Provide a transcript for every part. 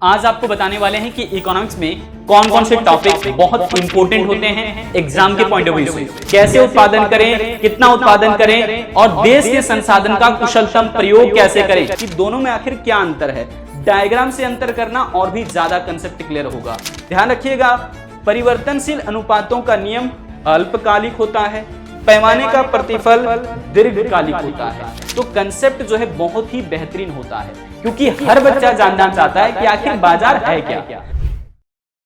आज आपको बताने वाले हैं कि इकोनॉमिक्स में कौन कौन से टॉपिक बहुत इंपॉर्टेंट होते हैं एग्जाम के पॉइंट ऑफ व्यू से, कैसे उत्पादन करें, कितना उत्पादन करें और देश के संसाधन का कुशलतम प्रयोग कैसे करें, कि दोनों में आखिर क्या अंतर है। डायग्राम से अंतर करना और भी ज्यादा कंसेप्ट क्लियर होगा। ध्यान रखिएगा, परिवर्तनशील अनुपातों का नियम अल्पकालिक होता है, पैमाने का प्रतिफल दीर्घकालिक होता है। तो कंसेप्ट जो है बहुत ही बेहतरीन होता है, क्योंकि हर बच्चा जानना चाहता है कि आखिर बाजार है क्या।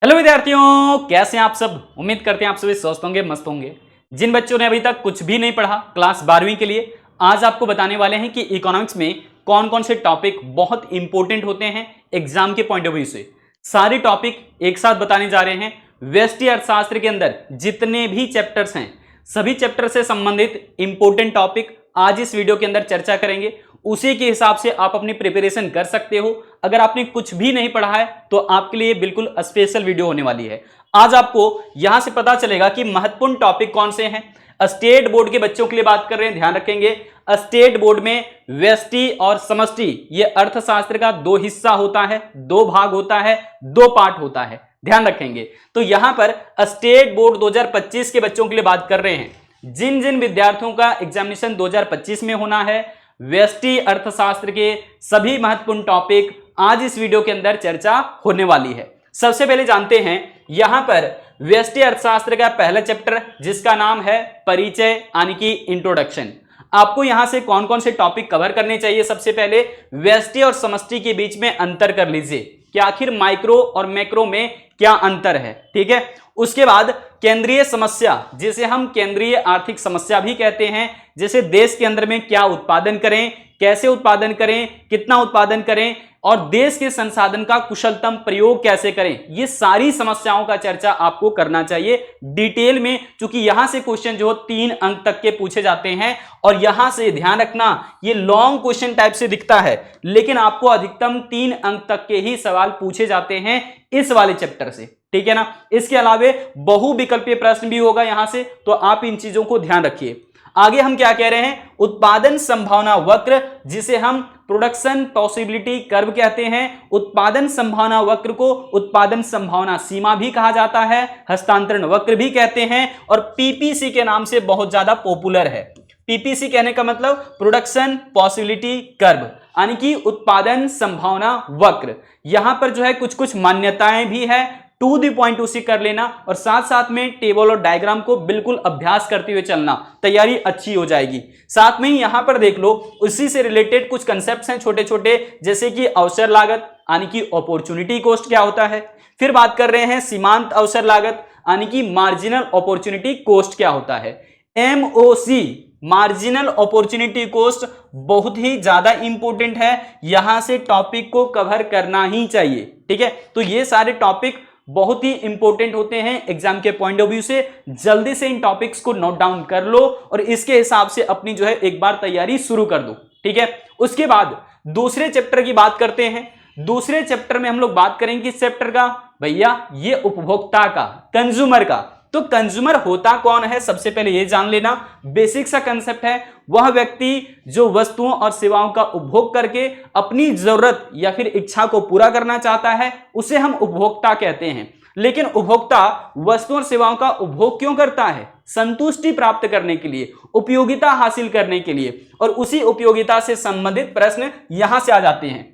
हेलो विद्यार्थियों, कैसे हैं आप सब। उम्मीद करते हैं आप सभी स्वस्थ होंगे, मस्त होंगे। जिन बच्चों ने अभी तक कुछ भी नहीं पढ़ा क्लास 12वीं के लिए, आज आपको बताने वाले हैं कि इकोनॉमिक्स में कौन कौन से टॉपिक बहुत इंपॉर्टेंट होते हैं एग्जाम के पॉइंट ऑफ व्यू से। सारे टॉपिक एक साथ बताने जा रहे हैं। व्यष्टि अर्थशास्त्र के अंदर जितने भी चैप्टर्स हैं, सभी चैप्टर से संबंधित इंपॉर्टेंट टॉपिक आज इस वीडियो के अंदर चर्चा करेंगे। उसी के हिसाब से आप अपनी प्रिपरेशन कर सकते हो। अगर आपने कुछ भी नहीं पढ़ा है तो आपके लिए बिल्कुल स्पेशल वीडियो होने वाली है। आज आपको यहां से पता चलेगा कि महत्वपूर्ण टॉपिक कौन से हैं। स्टेट बोर्ड के बच्चों के लिए बात कर रहे हैं, ध्यान रखेंगे। स्टेट बोर्ड में व्यष्टि और समष्टि ये अर्थशास्त्र का दो हिस्सा होता है, दो भाग होता है, दो पार्ट होता है, ध्यान रखेंगे। तो यहां पर स्टेट बोर्ड 2025 के बच्चों के लिए बात कर रहे हैं। जिन जिन विद्यार्थियों का एग्जामिनेशन 2025 में होना है, व्यष्टि अर्थशास्त्र के सभी महत्वपूर्ण टॉपिक आज इस वीडियो के अंदर चर्चा होने वाली है। सबसे पहले जानते हैं यहां पर व्यष्टि अर्थशास्त्र का पहला चैप्टर जिसका नाम है परिचय यानी कि इंट्रोडक्शन। आपको यहां से कौन कौन से टॉपिक कवर करने चाहिए। सबसे पहले व्यष्टि और समष्टि के बीच में अंतर कर लीजिए कि आखिर माइक्रो और मैक्रो में क्या अंतर है, ठीक है। उसके बाद केंद्रीय समस्या, जिसे हम केंद्रीय आर्थिक समस्या भी कहते हैं, जैसे देश के अंदर में क्या उत्पादन करें, कैसे उत्पादन करें, कितना उत्पादन करें और देश के संसाधन का कुशलतम प्रयोग कैसे करें। ये सारी समस्याओं का चर्चा आपको करना चाहिए डिटेल में, क्योंकि यहां से क्वेश्चन जो 3 अंक तक के पूछे जाते हैं। और यहां से ध्यान रखना, ये लॉन्ग क्वेश्चन टाइप से दिखता है, लेकिन आपको अधिकतम 3 अंक तक के ही सवाल पूछे जाते हैं इस वाले चैप्टर से, ठीक है ना। इसके अलावे बहुविकल्पीय प्रश्न भी होगा यहां से, तो आप इन चीजों को ध्यान रखिए। आगे हम क्या कह रहे हैं, उत्पादन संभावना वक्र, जिसे हम प्रोडक्शन पॉसिबिलिटी कर्व कहते हैं। उत्पादन संभावना वक्र को उत्पादन संभावना सीमा भी कहा जाता है, हस्तांतरण वक्र भी कहते हैं, और पीपीसी के नाम से बहुत ज्यादा पॉपुलर है। पीपीसी कहने का मतलब प्रोडक्शन पॉसिबिलिटी कर्व, यानी कि उत्पादन संभावना वक्र। यहां पर जो है कुछ कुछ मान्यताएं भी है, टू द पॉइंट उसी कर लेना, और साथ साथ में टेबल और डायग्राम को बिल्कुल अभ्यास करते हुए चलना, तैयारी अच्छी हो जाएगी। साथ में ही यहां पर देख लो, उसी से रिलेटेड कुछ कंसेप्ट्स हैं छोटे छोटे, जैसे कि अवसर लागत यानी कि अपॉर्चुनिटी कॉस्ट क्या होता है। फिर बात कर रहे हैं सीमांत अवसर लागत यानी कि मार्जिनल अपॉर्चुनिटी कॉस्ट क्या होता है। MOC मार्जिनल अपॉर्चुनिटी कॉस्ट बहुत ही ज्यादा इंपॉर्टेंट है, यहां से टॉपिक को कवर करना ही चाहिए, ठीक है। तो ये सारे टॉपिक बहुत ही इंपॉर्टेंट होते हैं एग्जाम के पॉइंट ऑफ व्यू से। जल्दी से इन टॉपिक्स को नोट डाउन कर लो और इसके हिसाब से अपनी जो है एक बार तैयारी शुरू कर दो, ठीक है। उसके बाद दूसरे चैप्टर की बात करते हैं। दूसरे चैप्टर में हम लोग बात करेंगे किस चैप्टर का, भैया ये उपभोक्ता का, कंज्यूमर का। तो कंज्यूमर होता कौन है, सबसे पहले ये जान लेना। बेसिक सा कंसेप्ट है, वह व्यक्ति जो वस्तुओं और सेवाओं का उपभोग करके अपनी जरूरत या फिर इच्छा को पूरा करना चाहता है, उसे हम उपभोक्ता कहते हैं। लेकिन उपभोक्ता वस्तुओं और सेवाओं का उपभोग क्यों करता है, संतुष्टि प्राप्त करने के लिए, उपयोगिता हासिल करने के लिए, और उसी उपयोगिता से संबंधित प्रश्न यहां से आ जाते हैं।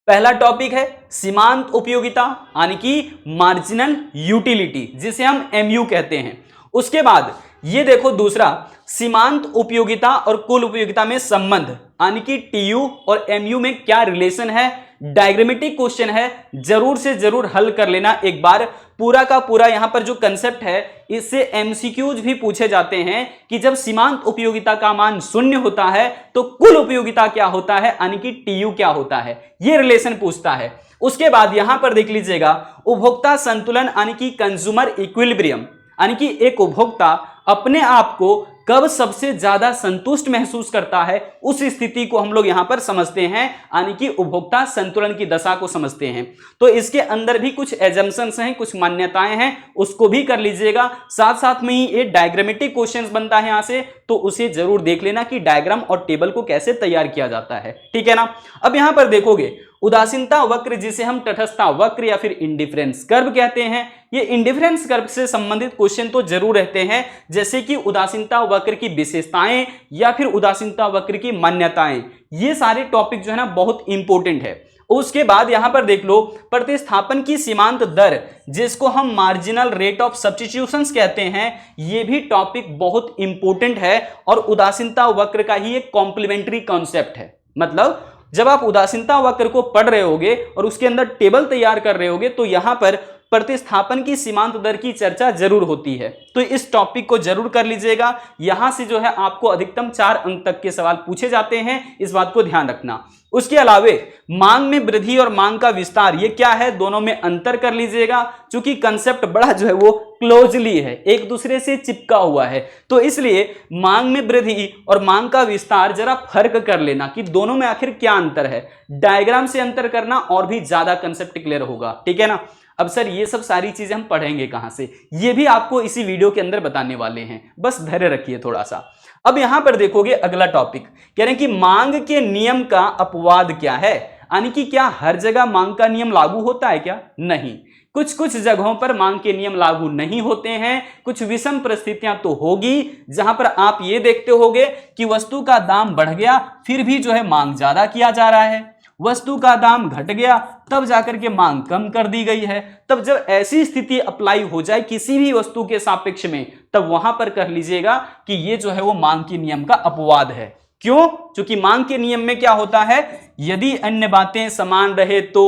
पहला टॉपिक है सीमांत उपयोगिता यानी कि मार्जिनल यूटिलिटी, जिसे हम MU कहते हैं। उसके बाद ये देखो दूसरा, सीमांत उपयोगिता और कुल उपयोगिता में संबंध यानी कि TU और MU में क्या रिलेशन है। डायग्रामेटिक क्वेश्चन है, जरूर से जरूर हल कर लेना एक बार। पूरा का पूरा यहां पर जो कंसेप्ट है, इससे MCQs भी पूछे जाते हैं कि जब सीमांत उपयोगिता का मान 0 होता है तो कुल उपयोगिता क्या होता है, यानी कि TU क्या होता है, ये रिलेशन पूछता है। उसके बाद यहां पर देख लीजिएगा, उपभोक्ता संतुलन यानी कि कंज्यूमर इक्विलिब्रियम, यानी कि एक उपभोक्ता अपने आप को कब सबसे ज्यादा संतुष्ट महसूस करता है, उस स्थिति को हम लोग यहां पर समझते हैं, यानी कि उपभोक्ता संतुलन की दशा को समझते हैं। तो इसके अंदर भी कुछ एजम्पशंस हैं, कुछ मान्यताएं हैं, उसको भी कर लीजिएगा। साथ साथ में ही ये डायग्रामेटिक क्वेश्चंस बनता है यहां से, तो उसे जरूर देख लेना कि डायग्राम और टेबल को कैसे तैयार किया जाता है, ठीक है ना। अब यहां पर देखोगे उदासीनता वक्र जिसे हम तटस्थता वक्र या फिर इंडिफरेंस कर्व कहते हैं, ये इंडिफरेंस कर्व से संबंधित क्वेश्चन तो जरूर रहते हैं, जैसे कि उदासीनता वक्र की विशेषताएं या फिर उदासीनता वक्र की मान्यताएं। ये सारे टॉपिक जो है ना बहुत इंपॉर्टेंट है। उसके बाद यहां पर देख लो प्रतिस्थापन की सीमांत दर जिसको हम मार्जिनल रेट ऑफ सब्स्टिट्यूशंस कहते हैं, ये भी टॉपिक बहुत इंपॉर्टेंट है और उदासीनता वक्र का ही एक कॉम्प्लीमेंट्री कॉन्सेप्ट है। मतलब जब आप उदासीनता वक्र को पढ़ रहे होगे और उसके अंदर टेबल तैयार कर रहे होगे तो यहां पर प्रतिस्थापन की सीमांत दर की चर्चा जरूर होती है, तो इस टॉपिक को जरूर कर लीजिएगा। यहां से जो है आपको अधिकतम 4 अंक तक के सवाल पूछे जाते हैं, इस बात को ध्यान रखना। उसके अलावे मांग में वृद्धि और मांग का विस्तार ये क्या है, दोनों में अंतर कर लीजिएगा, क्योंकि कंसेप्ट बड़ा जो है वो क्लोजली है, एक दूसरे से चिपका हुआ है, तो इसलिए मांग में वृद्धि और मांग का विस्तार जरा फर्क कर लेना कि दोनों में आखिर क्या अंतर है। डायग्राम से अंतर करना और भी ज्यादा कंसेप्ट क्लियर होगा, ठीक है ना। अब सर ये सब सारी चीजें हम पढ़ेंगे कहां से, ये भी आपको इसी वीडियो के अंदर बताने वाले हैं, बस धैर्य रखिए थोड़ा सा। अब यहां पर देखोगे अगला टॉपिक कह रहे हैं कि मांग के नियम का अपवाद क्या है, यानी कि क्या हर जगह मांग का नियम लागू होता है क्या? नहीं, कुछ कुछ जगहों पर मांग के नियम लागू नहीं होते हैं, कुछ विषम परिस्थितियां तो होगी जहां पर आप ये देखते होगे कि वस्तु का दाम बढ़ गया फिर भी जो है मांग ज्यादा किया जा रहा है, वस्तु का दाम घट गया तब जाकर के मांग कम कर दी गई है। तब जब ऐसी स्थिति अप्लाई हो जाए किसी भी वस्तु के सापेक्ष में, तब वहां पर कर लीजिएगा कि ये जो है वो मांग के नियम का अपवाद है। क्यों? क्योंकि मांग के नियम में क्या होता है, यदि अन्य बातें समान रहे तो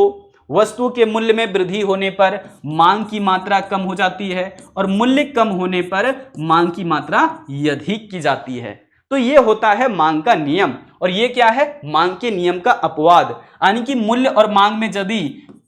वस्तु के मूल्य में वृद्धि होने पर मांग की मात्रा कम हो जाती है और मूल्य कम होने पर मांग की मात्रा अधिक की जाती है। तो ये होता है मांग का नियम, और ये क्या है, मांग के नियम का अपवाद, यानी कि मूल्य और मांग में यदि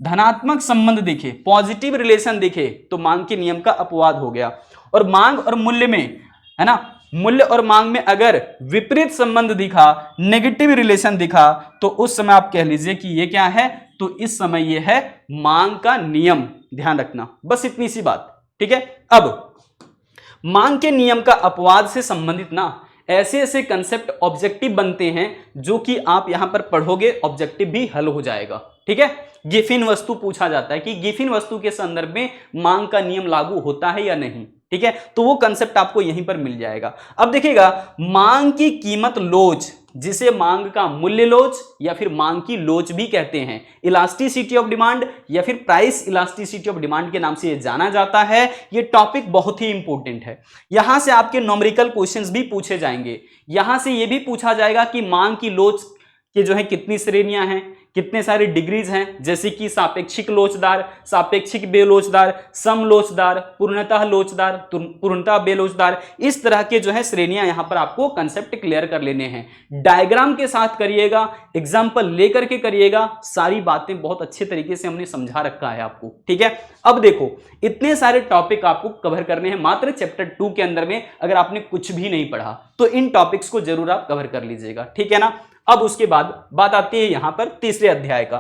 धनात्मक संबंध दिखे, पॉजिटिव रिलेशन दिखे, तो मांग के नियम का अपवाद हो गया। और मांग और मूल्य में, है ना, मूल्य और मांग में अगर विपरीत संबंध दिखा, नेगेटिव रिलेशन दिखा, तो उस समय आप कह लीजिए कि ये क्या है, तो इस समय ये है मांग का नियम। ध्यान रखना, बस इतनी सी बात, ठीक है। अब मांग के नियम का अपवाद से संबंधित ना ऐसे ऐसे कंसेप्ट ऑब्जेक्टिव बनते हैं जो कि आप यहां पर पढ़ोगे ऑब्जेक्टिव भी हल हो जाएगा, ठीक है। गिफिन वस्तु पूछा जाता है कि गिफिन वस्तु के संदर्भ में मांग का नियम लागू होता है या नहीं, ठीक है, तो वो कंसेप्ट आपको यहीं पर मिल जाएगा। अब देखिएगा, मांग की कीमत लोच, जिसे मांग का मूल्य लोच या फिर मांग की लोच भी कहते हैं, इलास्टिसिटी ऑफ डिमांड या फिर प्राइस इलास्टिसिटी ऑफ डिमांड के नाम से ये जाना जाता है। ये टॉपिक बहुत ही इंपॉर्टेंट है, यहां से आपके न्यूमेरिकल क्वेश्चंस भी पूछे जाएंगे। यहां से ये भी पूछा जाएगा कि मांग की लोच के जो है कितनी श्रेणियां हैं, कितने सारे डिग्रीज हैं, जैसे कि सापेक्षिक लोचदार, सापेक्षिक बेलोचदार, समलोचदार, पूर्णतः लोचदार, पूर्णतः बेलोचदार, इस तरह के जो है श्रेणियां यहां पर आपको कंसेप्ट क्लियर कर लेने हैं। डायग्राम के साथ करिएगा, एग्जांपल लेकर के करिएगा, सारी बातें बहुत अच्छे तरीके से हमने समझा रखा है आपको, ठीक है। अब देखो, इतने सारे टॉपिक आपको कवर करने हैं मात्र चैप्टर 2 के अंदर में। अगर आपने कुछ भी नहीं पढ़ा तो इन टॉपिक्स को जरूर आप कवर कर लीजिएगा, ठीक है ना। अब उसके बाद बात आती है यहां पर तीसरे अध्याय का।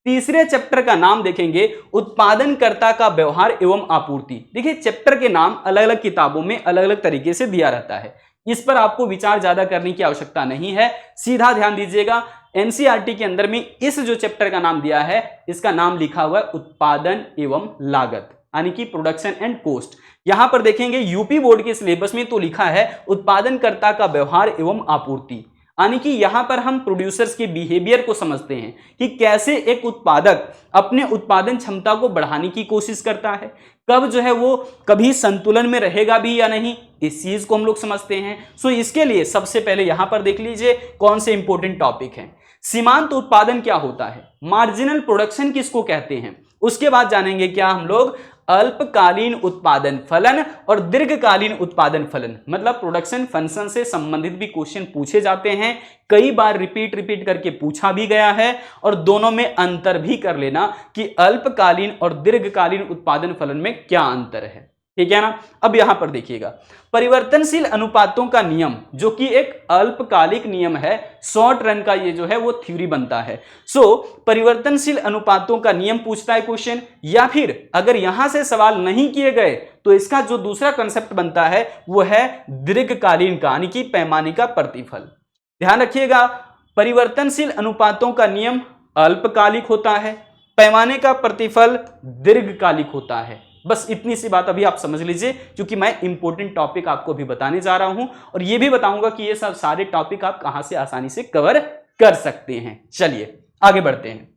तीसरे चैप्टर का नाम देखेंगे उत्पादनकर्ता का व्यवहार एवं आपूर्ति। देखिए, चैप्टर के नाम अलग अलग किताबों में अलग अलग तरीके से दिया रहता है, इस पर आपको विचार ज्यादा करने की आवश्यकता नहीं है, सीधा ध्यान दीजिएगा। एनसीईआरटी के अंदर में इस जो चैप्टर का नाम दिया है, इसका नाम लिखा हुआ है उत्पादन एवं लागत, यानी कि प्रोडक्शन एंड कॉस्ट। यहां पर देखेंगे यूपी बोर्ड के सिलेबस में तो लिखा है उत्पादनकर्ता का व्यवहार एवं आपूर्ति, यानी कि यहां पर हम प्रोड्यूसर्स के बिहेवियर को समझते हैं कि कैसे एक उत्पादक अपने उत्पादन क्षमता को बढ़ाने की कोशिश करता है, कब जो है वो कभी संतुलन में रहेगा भी या नहीं, इस चीज को हम लोग समझते हैं। सो इसके लिए सबसे पहले यहां पर देख लीजिए कौन से इंपॉर्टेंट टॉपिक हैं। सीमांत उत्पादन क्या होता है, मार्जिनल प्रोडक्शन किसको कहते हैं, उसके बाद जानेंगे क्या हम लोग अल्पकालीन उत्पादन फलन और दीर्घकालीन उत्पादन फलन, मतलब प्रोडक्शन फंक्शन से संबंधित भी क्वेश्चन पूछे जाते हैं, कई बार रिपीट करके पूछा भी गया है, और दोनों में अंतर भी कर लेना कि अल्पकालीन और दीर्घकालीन उत्पादन फलन में क्या अंतर है, ठीक है ना। अब यहां पर देखिएगा, परिवर्तनशील अनुपातों का नियम, जो कि एक अल्पकालिक नियम है, शॉर्ट रन का ये जो है वो थ्योरी बनता है। सो परिवर्तनशील अनुपातों का नियम पूछता है क्वेश्चन, या फिर अगर यहां से सवाल नहीं किए गए तो इसका जो दूसरा कंसेप्ट बनता है वो है दीर्घकालीन का, यानी कि पैमाने का प्रतिफल। ध्यान रखिएगा, परिवर्तनशील अनुपातों का नियम अल्पकालिक होता है, पैमाने का प्रतिफल दीर्घकालिक होता है। बस इतनी सी बात अभी आप समझ लीजिए, क्योंकि मैं इंपॉर्टेंट टॉपिक आपको अभी बताने जा रहा हूं और ये भी बताऊंगा कि ये सब सारे टॉपिक आप कहां से आसानी से कवर कर सकते हैं। चलिए आगे बढ़ते हैं।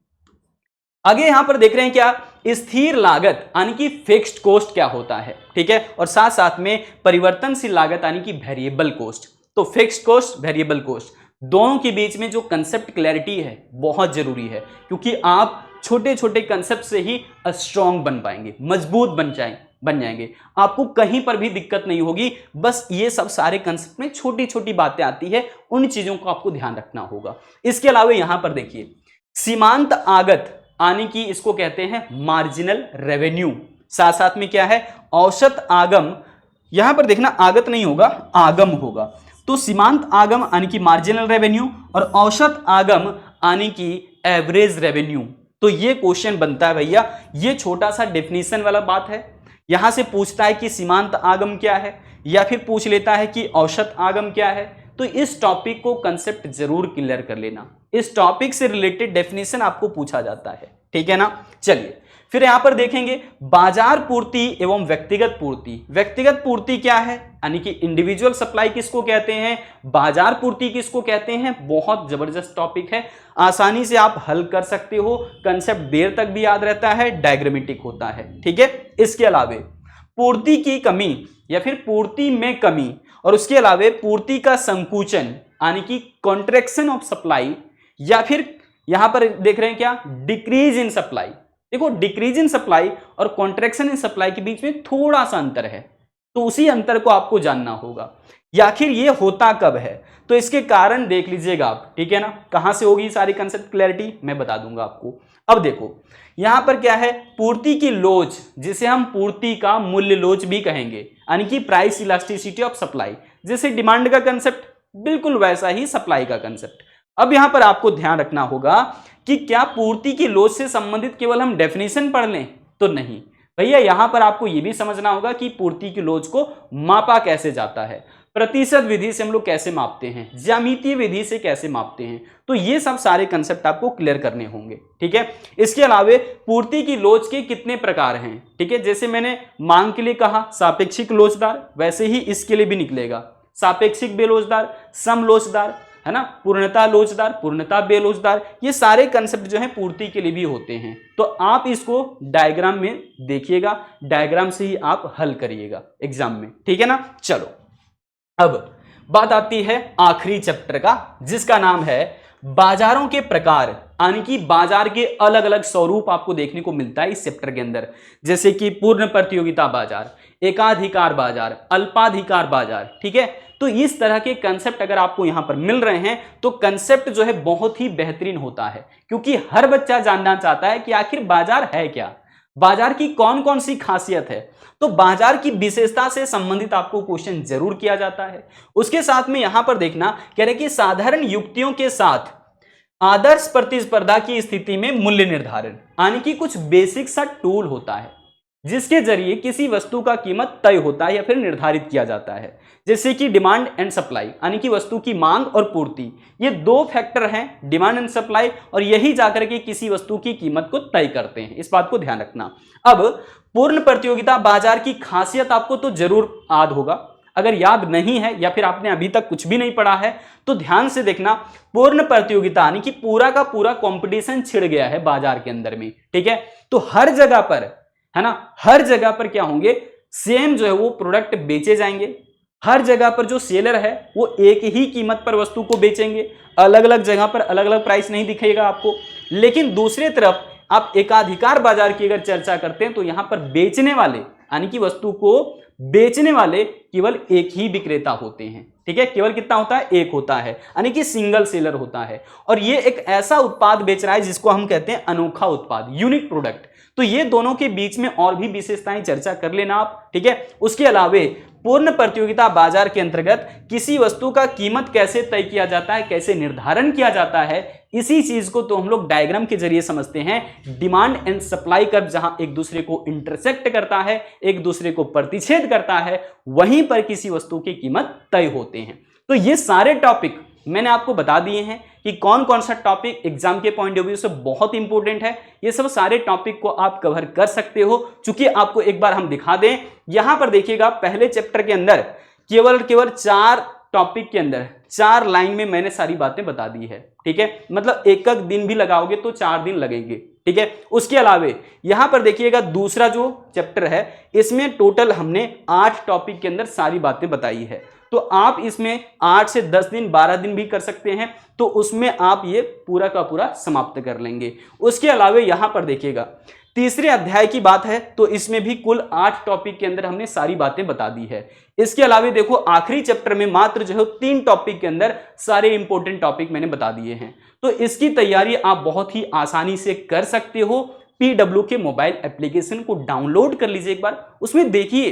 आगे यहां पर देख रहे हैं क्या, स्थिर लागत यानी कि फिक्स्ड कॉस्ट क्या होता है, ठीक है, और साथ साथ में परिवर्तनशील लागत यानी कि वेरिएबल कॉस्ट। तो फिक्स्ड कॉस्ट, वेरिएबल कॉस्ट, दोनों के बीच में जो कंसेप्ट क्लैरिटी है बहुत जरूरी है, क्योंकि आप छोटे छोटे कंसेप्ट से ही स्ट्रांग बन पाएंगे, मजबूत बन जाएंगे। आपको कहीं पर भी दिक्कत नहीं होगी। बस ये सब सारे कंसेप्ट में छोटी छोटी बातें आती है, उन चीजों को आपको ध्यान रखना होगा। इसके अलावा यहां पर देखिए, सीमांत आगत यानी कि इसको कहते हैं मार्जिनल रेवेन्यू, साथ साथ में क्या है, औसत आगम, यहां पर देखना आगत नहीं होगा, आगम होगा। तो सीमांत आगम यानी कि मार्जिनल रेवेन्यू और औसत आगम यानी कि एवरेज रेवेन्यू। तो ये क्वेश्चन बनता है भैया, ये छोटा सा डेफिनेशन वाला बात है। यहां से पूछता है कि सीमांत आगम क्या है, या फिर पूछ लेता है कि औसत आगम क्या है। तो इस टॉपिक को कंसेप्ट जरूर क्लियर कर लेना, इस टॉपिक से रिलेटेड डेफिनेशन आपको पूछा जाता है, ठीक है ना। चलिए फिर यहां पर देखेंगे बाजार पूर्ति एवं व्यक्तिगत पूर्ति। व्यक्तिगत पूर्ति क्या है, यानी कि इंडिविजुअल सप्लाई किसको कहते हैं, बाजार पूर्ति किसको कहते हैं। बहुत जबरदस्त टॉपिक है, आसानी से आप हल कर सकते हो, कंसेप्ट देर तक भी याद रहता है, डायग्रामेटिक होता है, ठीक है। इसके अलावा पूर्ति की कमी या फिर पूर्ति में कमी, और उसके अलावा पूर्ति का संकुचन यानी कि कॉन्ट्रैक्शन ऑफ सप्लाई, या फिर यहां पर देख रहे हैं क्या, डिक्रीज इन सप्लाई। देखो डिक्रीज इन सप्लाई और कॉन्ट्रैक्शन इन सप्लाई के बीच में थोड़ा सा अंतर है, तो उसी अंतर को आपको जानना होगा। या आखिर ये होता कब है, तो इसके कारण देख लीजिएगा आप, ठीक है ना। कहां से होगी सारी कंसेप्ट क्लैरिटी मैं बता दूंगा आपको। अब देखो यहां पर क्या है, पूर्ति की लोच, जिसे हम पूर्ति का मूल्य लोच भी कहेंगे, यानी कि प्राइस इलास्टिसिटी ऑफ सप्लाई। जैसे डिमांड का कंसेप्ट, बिल्कुल वैसा ही सप्लाई का कंसेप्ट। अब यहां पर आपको ध्यान रखना होगा कि क्या पूर्ति की लोच से संबंधित केवल हम डेफिनेशन पढ़ लें, तो नहीं भैया, यहां पर आपको यह भी समझना होगा कि पूर्ति की लोच को मापा कैसे जाता है, प्रतिशत विधि से हम लोग कैसे मापते हैं, ज्यामितीय विधि से कैसे मापते हैं। तो ये सब सारे कंसेप्ट आपको क्लियर करने होंगे, ठीक है। इसके अलावा पूर्ति की लोच के कितने प्रकार हैं, ठीक है। जैसे मैंने मांग के लिए कहा सापेक्षिक लोचदार, वैसे ही इसके लिए भी निकलेगा सापेक्षिक बेलोचदार, समलोचदार, है ना, पूर्णता लोचदार, पूर्णता बेलोचदार। ये सारे कंसेप्ट जो हैं पूर्ति के लिए भी होते हैं। तो आप इसको डायग्राम में देखिएगा, डायग्राम से ही आप हल करिएगा एग्जाम में, ठीक है ना। चलो अब बात आती है आखिरी चैप्टर का, जिसका नाम है बाजारों के प्रकार, यानी कि बाजार के अलग अलग स्वरूप आपको देखने को मिलता है इस चैप्टर के अंदर। जैसे कि पूर्ण प्रतियोगिता बाजार, एकाधिकार बाजार, अल्पाधिकार बाजार, ठीक है। तो इस तरह के कंसेप्ट अगर आपको यहां पर मिल रहे हैं तो कंसेप्ट जो है बहुत ही बेहतरीन होता है, क्योंकि हर बच्चा जानना चाहता है कि आखिर बाजार है क्या, बाजार की कौन कौन सी खासियत है। तो बाजार की विशेषता से संबंधित आपको क्वेश्चन जरूर किया जाता है। उसके साथ में यहां पर देखना कह रहे कि साधारण युक्तियों के साथ आदर्श प्रतिस्पर्धा की स्थिति में मूल्य निर्धारण, यानी कि कुछ बेसिक सा टूल होता है जिसके जरिए किसी वस्तु का कीमत तय होता है या फिर निर्धारित किया जाता है। जैसे कि डिमांड एंड सप्लाई, यानी कि वस्तु की मांग और पूर्ति, ये दो फैक्टर हैं, डिमांड एंड सप्लाई, और यही जाकर के किसी वस्तु की कीमत को तय करते हैं। इस बात को ध्यान रखना। अब पूर्ण प्रतियोगिता बाजार की खासियत आपको तो जरूर याद होगा, अगर याद नहीं है या फिर आपने अभी तक कुछ भी नहीं पढ़ा है तो ध्यान से देखना। पूर्ण प्रतियोगिता यानी कि पूरा का पूरा कंपटीशन छिड़ गया है बाजार के अंदर में, ठीक है। तो हर जगह पर, है ना, हर जगह पर क्या होंगे, सेम जो है वो प्रोडक्ट बेचे जाएंगे। हर जगह पर जो सेलर है वो एक ही कीमत पर वस्तु को बेचेंगे, अलग अलग जगह पर अलग अलग प्राइस नहीं दिखेगा आपको। लेकिन दूसरी तरफ आप एकाधिकार बाजार की अगर चर्चा करते हैं तो यहां पर बेचने वाले, यानी कि वस्तु को बेचने वाले केवल एक ही विक्रेता होते हैं, ठीक है। केवल कितना होता है, एक होता है, यानी कि सिंगल सेलर होता है। और ये एक ऐसा उत्पाद बेच रहा है जिसको हम कहते हैं अनोखा उत्पाद, यूनिक प्रोडक्ट। तो ये दोनों के बीच में और भी विशेषताएं चर्चा कर लेना आप, ठीक है। उसके अलावा पूर्ण प्रतियोगिता बाजार के अंतर्गत किसी वस्तु का कीमत कैसे तय किया जाता है, कैसे निर्धारण किया जाता है, इसी चीज को तो हम लोग डायग्राम के जरिए समझते हैं। डिमांड एंड सप्लाई कर्व जहां एक दूसरे को इंटरसेक्ट करता है, एक दूसरे को प्रतिच्छेद करता है, वहीं पर किसी वस्तु की कीमत तय होते हैं। तो ये सारे टॉपिक मैंने आपको बता दिए हैं कि कौन कौन सा टॉपिक एग्जाम के पॉइंट ऑफ व्यू से बहुत इंपॉर्टेंट है। ये सब सारे टॉपिक को आप कवर कर सकते हो। चूंकि आपको एक बार हम दिखा दें, यहां पर देखिएगा पहले चैप्टर के अंदर केवल 4 टॉपिक के अंदर 4 लाइन में मैंने सारी बातें बता दी है। ठीक है, मतलब एक दिन भी लगाओगे तो 4 दिन लगेंगे। ठीक है, उसके अलावे यहां पर देखिएगा दूसरा जो चैप्टर है इसमें टोटल हमने 8 टॉपिक के अंदर सारी बातें बताई है। तो आप इसमें 8 से 10 दिन 12 दिन भी कर सकते हैं, तो उसमें आप ये पूरा का पूरा समाप्त कर लेंगे। उसके अलावे यहां पर देखिएगा तीसरे अध्याय की बात है तो इसमें भी कुल 8 टॉपिक के अंदर हमने सारी बातें बता दी है। इसके अलावे देखो आखिरी चैप्टर में मात्र जो है 3 टॉपिक के अंदर सारे इंपॉर्टेंट टॉपिक मैंने बता दिए हैं। तो इसकी तैयारी आप बहुत ही आसानी से कर सकते हो। PW के मोबाइल एप्लीकेशन को डाउनलोड कर लीजिए एक बार, उसमें देखिए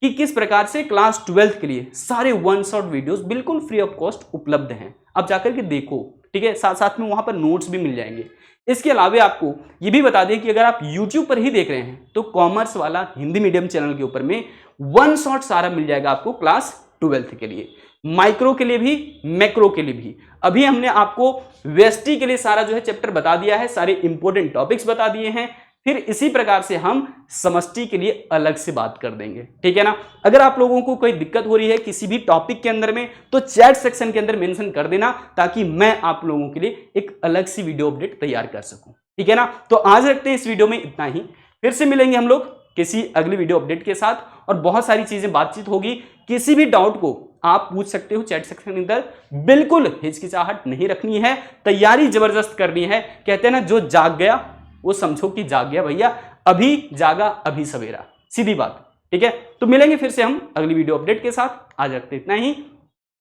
कि किस प्रकार से क्लास 12th के लिए सारे 1 शॉट वीडियोस बिल्कुल फ्री ऑफ कॉस्ट उपलब्ध हैं। आप जाकर के देखो, ठीक है, साथ साथ में वहां पर नोट्स भी मिल जाएंगे। इसके अलावे आपको ये भी बता दें कि अगर आप YouTube पर ही देख रहे हैं तो कॉमर्स वाला हिंदी मीडियम चैनल के ऊपर में 1 शॉट सारा मिल जाएगा आपको क्लास 12th के लिए, माइक्रो के लिए भी, मैक्रो के लिए भी। अभी हमने आपको वेस्टी के लिए सारा जो है चैप्टर बता दिया है, सारे इंपॉर्टेंट टॉपिक्स बता दिए हैं। फिर इसी प्रकार से हम समष्टि के लिए अलग से बात कर देंगे। ठीक है ना। अगर आप लोगों को कोई दिक्कत हो रही है किसी भी टॉपिक के अंदर में तो चैट सेक्शन के अंदर मेंशन कर देना, ताकि मैं आप लोगों के लिए एक अलग सी वीडियो अपडेट तैयार कर सकूं। ठीक है ना। तो आज रखते हैं इस वीडियो में इतना ही, फिर से मिलेंगे हम लोग किसी अगली वीडियो अपडेट के साथ, और बहुत सारी चीजें बातचीत होगी। किसी भी डाउट को आप पूछ सकते हो चैट सेक्शन के अंदर, बिल्कुल हिचकिचाहट नहीं रखनी है, तैयारी जबरदस्त करनी है। कहते हैं ना, जो जाग गया वो समझो कि जाग गया भैया, अभी जागा अभी सवेरा, सीधी बात। ठीक है, तो मिलेंगे फिर से हम अगली वीडियो अपडेट के साथ। आज रखते इतना ही,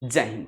जय हिंद।